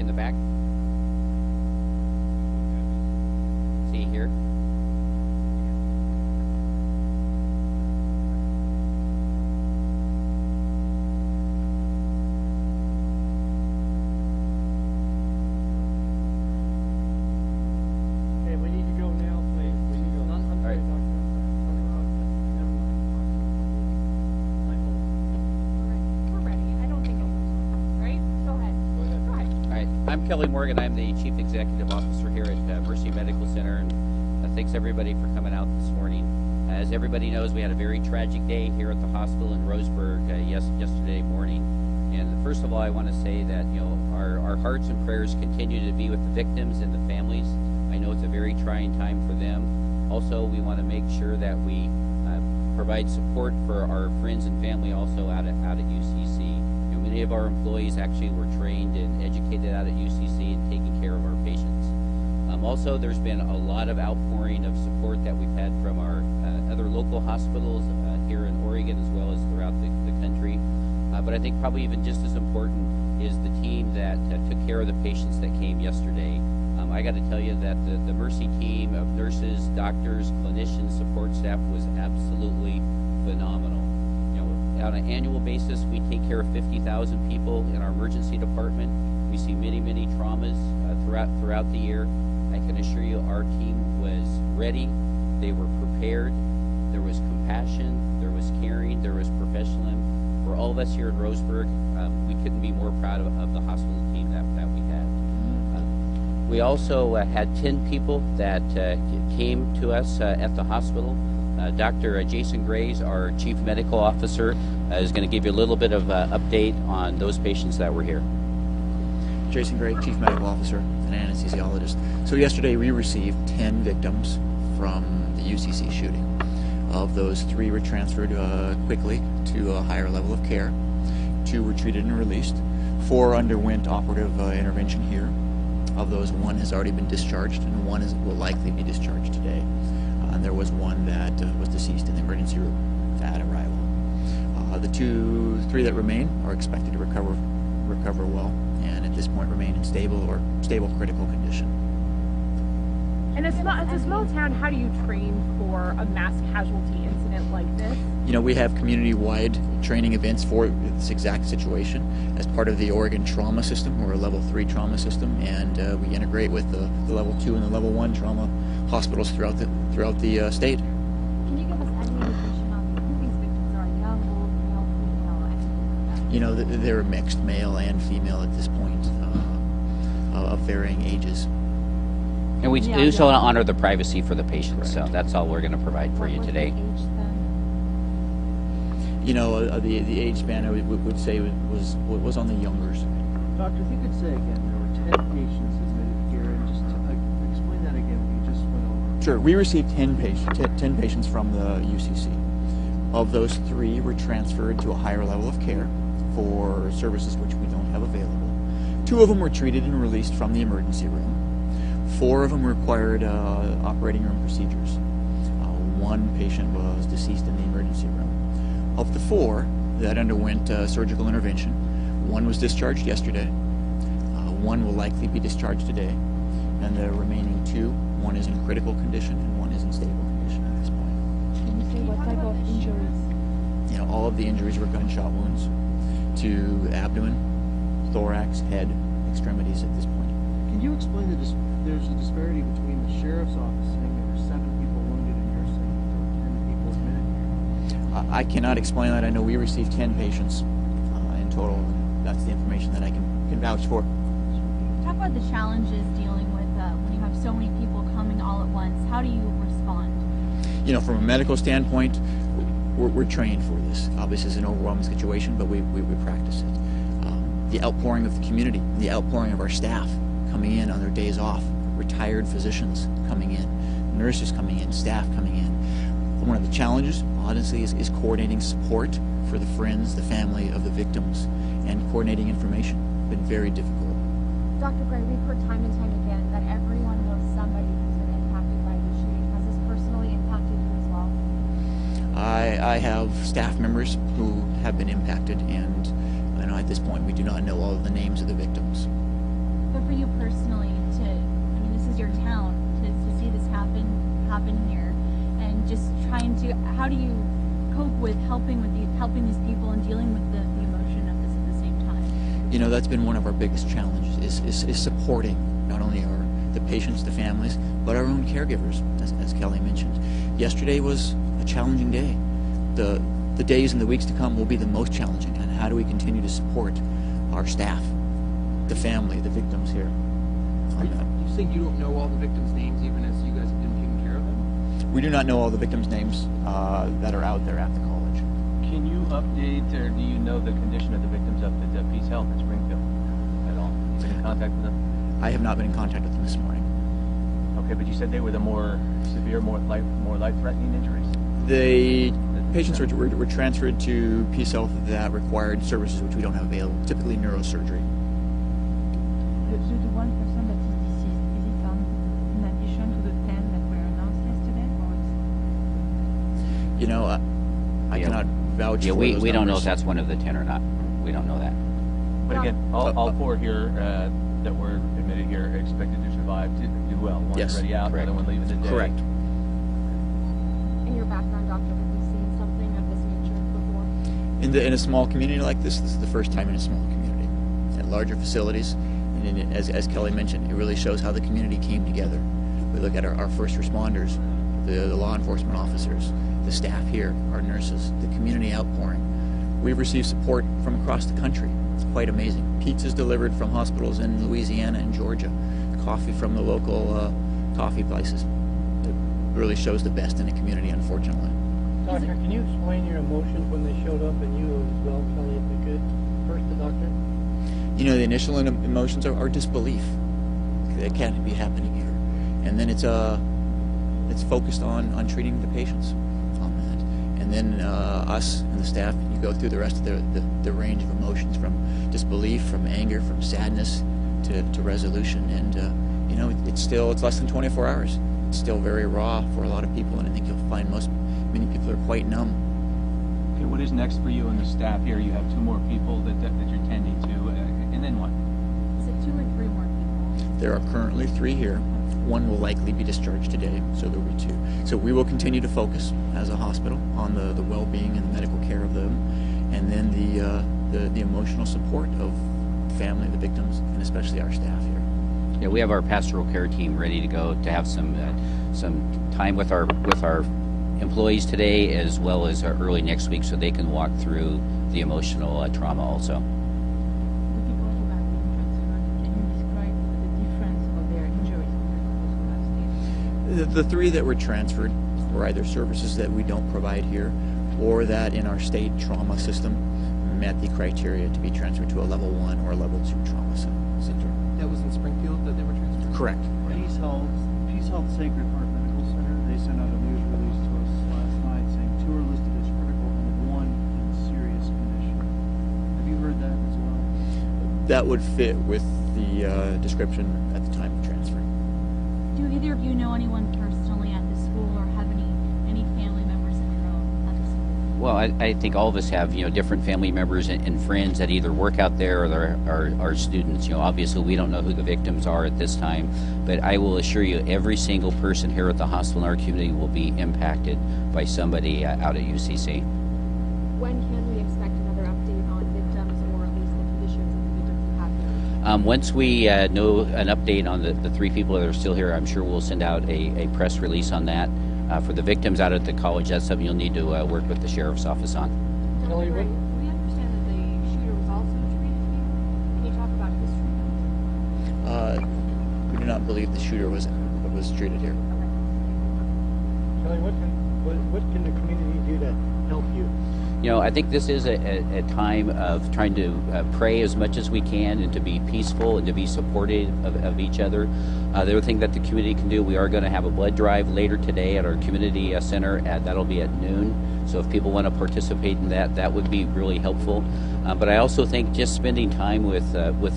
in the back? See here? Okay, we need to go now, please. We need to go. I'm sorry, right. Doctor. We're ready. I don't think it was. Right? Go ahead. Go ahead. All right, I'm Kelly Morgan. I'm the Chief Executive Officer here at Mercy Medical Center, and thanks everybody for coming out this morning. As everybody knows, we had a very tragic day here at the hospital in Roseburg yesterday morning. And first of all, I want to say that our hearts and prayers continue to be with the victims and the families. I know it's a very trying time for them. Also, we want to make sure that we provide support for our friends and family also out at UCC. Many of our employees actually were trained and educated out at UCC and taking care of our patients. Also, there's been a lot of outpouring of support that we've had from our other local hospitals here in Oregon as well as throughout the country. But I think probably even just as important is the team that took care of the patients that came yesterday. I got to tell you that the Mercy team of nurses, doctors, clinicians, support staff was absolutely phenomenal. On an annual basis, we take care of 50,000 people in our emergency department. We see many traumas throughout the year. I can assure you our team was ready, they were prepared, there was compassion, there was caring, there was professionalism. For all of us here at Roseburg, we couldn't be more proud of the hospital team that we had. We also had 10 people that came to us at the hospital. Dr. Jason Grays, our Chief Medical Officer, is going to give you a little bit of update on those patients that were here. Jason Gray, Chief Medical Officer and anesthesiologist. So yesterday we received 10 victims from the UCC shooting. Of those, 3 were transferred quickly to a higher level of care. 2 were treated and released. 4 underwent operative intervention here. Of those, 1 has already been discharged and 1 will likely be discharged today. And there was 1 that was deceased in the emergency room at arrival. The 3 that remain are expected to recover well, and at this point remain in stable critical condition. And it's a small town. How do you train for a mass casualty incident like this? We have community-wide training events for this exact situation as part of the Oregon trauma system. We're a level 3 trauma system, and we integrate with the level 2 and the level 1 trauma hospitals throughout the state. Can you give us any indication on who these victims are? Young, old, male, female, anything like that? They're mixed, male and female at this point, of varying ages. And we also want to honor the privacy for the patients, so that's all we're going to provide for you today. The age span I would say was on the younger side. Doctor, if you could say again, there were 10 patients admitted here, and just explain that again. You just went over. Sure. We received 10 patients from the UCC. Of those, 3 were transferred to a higher level of care for services which we don't have available. 2 of them were treated and released from the emergency room. 4 of them required operating room procedures. 1 patient was deceased in the emergency room. Of the 4 that underwent surgical intervention, 1 was discharged yesterday. 1 will likely be discharged today, and the remaining 2, 1 is in critical condition and 1 is in stable condition at this point. Can you say what type of injuries? All of the injuries were gunshot wounds to abdomen, thorax, head, extremities at this point. Can you explain there's a disparity between the sheriff's office saying there were 7 people wounded and you're saying there were 10 people admitted here? I cannot explain that. I know we received 10 patients in total, and that's the information that I can vouch for. Talk about the challenges dealing with when you have so many people coming all at once. How do you respond? From a medical standpoint, we're trained for this. Obviously, it's an overwhelming situation, but we practice it. The outpouring of the community, the outpouring of our staff coming in on their days off, retired physicians coming in, nurses coming in, staff coming in. One of the challenges, honestly, is coordinating support for the friends, the family of the victims, and coordinating information. It's been very difficult. Dr. Gray, we've heard time and time again that everyone knows somebody who's been impacted by the shooting. Has this personally impacted you as well? I have staff members who have been impacted, and at this point we do not know all of the names of the victims. The you personally to, I mean, this is your town, to see this happen here, and just trying to, how do you cope with helping these people and dealing with the emotion of this at the same time? You know, that's been one of our biggest challenges, is supporting not only the patients, the families, but our own caregivers, as Kelly mentioned. Yesterday was a challenging day. The days and the weeks to come will be the most challenging. And how do we continue to support our staff, the family, the victims here? You saying you don't know all the victims' names, even as you guys have been taking care of them? We do not know all the victims' names that are out there at the college. Can you update, or do you know the condition of the victims up at Peace Health in Springfield at all? You been in contact with them? I have not been in contact with them this morning. Okay, but you said they were the more severe, more life-threatening injuries? The patients were transferred to Peace Health that required services which we don't have available, typically neurosurgery. The one person that is deceased, is it in addition to the 10 that were announced yesterday, or You know, I cannot vouch for those we don't know numbers. if that's one of the 10 or not. We don't know that. But again, all four here that were admitted here are expected to survive, to do well. One's Yes, already out, the correct. other one leaving today. Correct. In your background, doctor, have you seen something of this nature before? In a small community like this is the first time in a small community. At larger facilities, and as Kelly mentioned, it really shows how the community came together. We look at our first responders, the law enforcement officers, the staff here, our nurses, the community outpouring. We've received support from across the country. It's quite amazing. Pizzas delivered from hospitals in Louisiana and Georgia. Coffee from the local coffee places. It really shows the best in the community, unfortunately. Doctor, can you explain your emotions when they showed up, and you as well, Kelly, if you could? First, the doctor. You know, the initial emotions are disbelief. That can't be happening here. And then it's focused on treating the patients on that. And then us and the staff, you go through the rest of the range of emotions, from disbelief, from anger, from sadness to resolution. And you know, it's less than 24 hours. It's still very raw for a lot of people, and I think you'll find many people are quite numb. Okay, what is next for you and the staff here? You have 2 more people that you're tending to, and then what? Is it 2 or 3 more people? There are currently 3 here. One will likely be discharged today, so there will be 2. So we will continue to focus as a hospital on the well-being and medical care of them, and then the emotional support of family, the victims, and especially our staff here. Yeah, we have our pastoral care team ready to go to have some time with our employees today, as well as early next week, so they can walk through the emotional trauma also. the people who have been transferred, can you describe the difference of their injuries compared to those who have stayed? The 3 that were transferred were either services that we don't provide here, or that in our state trauma system met the criteria to be transferred to a level 1 or a level 2 trauma center. That was in Springfield that they were transferred? Correct. Peace Health Sacred Heart Medical Center, they sent out a news release to us last night saying 2 are listed as critical and 1 in serious condition. Have you heard that as well? That would fit with the description at the time of transfer. Do either of you know anyone personally at the school, or have any family members of your own at the school? Well, I think all of us have, different family members and friends that either work out there or are students. Obviously we don't know who the victims are at this time, but I will assure you every single person here at the hospital in our community will be impacted by somebody out at UCC. When can we expect another update on victims, or at least the conditions of the victims who have been? Once we know an update on the 3 people that are still here, I'm sure we'll send out a press release on that. For the victims out at the college, that's something you'll need to work with the sheriff's office on. Kelly, We understand that the shooter was also treated here. Can you talk about his treatment? We do not believe the shooter was treated here. Kelly, what can the community do to help you? I think this is a time of trying to pray as much as we can, and to be peaceful and to be supportive of each other. The other thing that the community can do, we are going to have a blood drive later today at our community center. That'll be at noon. So if people want to participate in that would be really helpful. But I also think just spending time with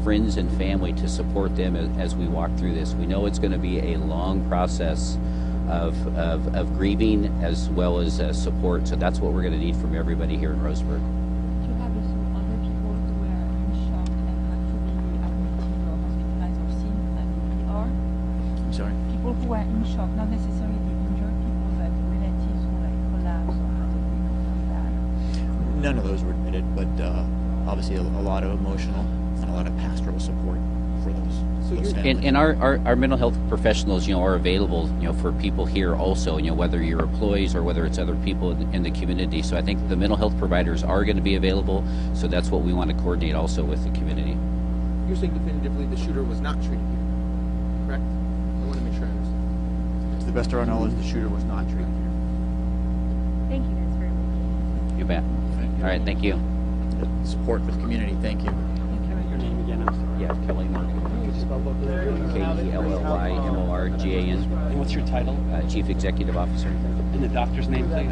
friends and family to support them as we walk through this. We know it's going to be a long process of grieving as well as support. So that's what we're going to need from everybody here in Roseburg. Do you have also other people who were in shock and had to be admitted or hospitalized or seen who were in shock, not necessarily the injured people, but relatives who like collapsed or had a bad. None of those were admitted, but obviously a lot of emotional and a lot of pastoral support for those families. And our mental health professionals, are available, for people here also, whether you're employees or whether it's other people in the community. So I think the mental health providers are going to be available. So that's what we want to coordinate also with the community. You're saying definitively the shooter was not treated here, correct? I want to make sure I understand. To the best of our knowledge, the shooter was not treated here. Thank you guys very much. You bet. All right, thank you. Support for the community. Thank you. Your name again, I'm sorry. Yeah, Kelly Morgan. Could you spell both of those? KELLYMORGAN. And what's your title? Chief Executive Officer. And the doctor's name, please?